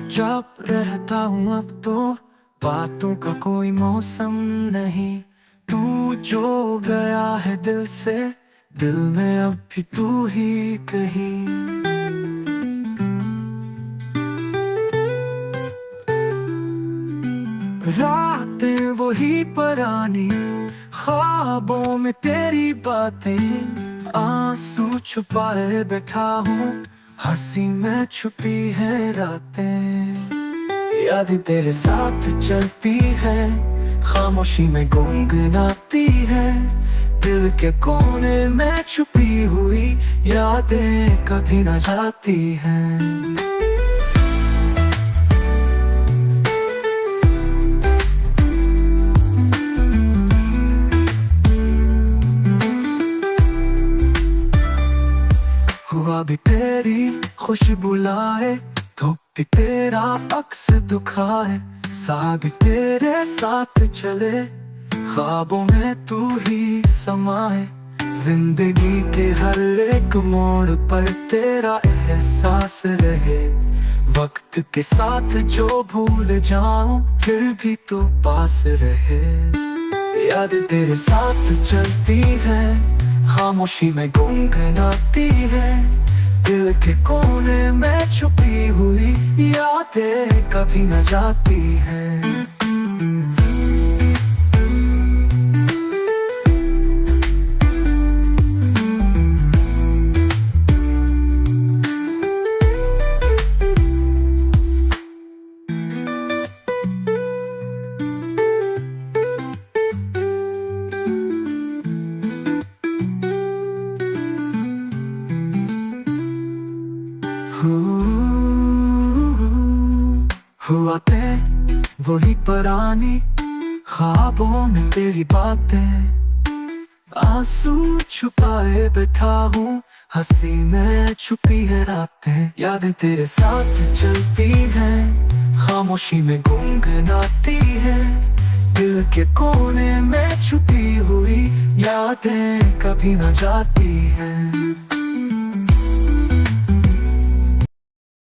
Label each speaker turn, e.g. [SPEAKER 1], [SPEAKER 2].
[SPEAKER 1] चुपचाप रहता हूँ अब तो, बातों का कोई मौसम नहीं। तू जो गया है दिल से, दिल में अब भी तू ही कहीं। रातें वही पुरानी, ख्वाबों में तेरी बातें, आंसू छुपाए बैठा हूँ, हंसी में छुपी है रातें। यादें तेरे साथ चलती है, खामोशी में गुनगुनाती है, दिल के कोने में छुपी हुई यादें कभी न जाती हैं। हुआ भी तेरी खुशबू लाए, धूप भी तेरा अक्स दुखाए, साथ भी तेरे साथ चले, ख्वाबों में तू ही समाए। जिंदगी के हर एक मोड़ पर तेरा एहसास रहे, वक्त के साथ जो भूल जाऊं फिर भी तू पास रहे। याद तेरे साथ चलती है, खामोशी में गुनगुनाती है, दिल के कोने में छुपी हुई यादें कभी न जाती हैं। हुआ थे वही पुरानी, ख्वाबों में तेरी बातें, आंसू छुपाए बैठा हूँ, हंसी में छुपी है रातें। यादें तेरे साथ चलती हैं, खामोशी में गुनगुनाती है, दिल के कोने में छुपी हुई यादें कभी न जाती हैं।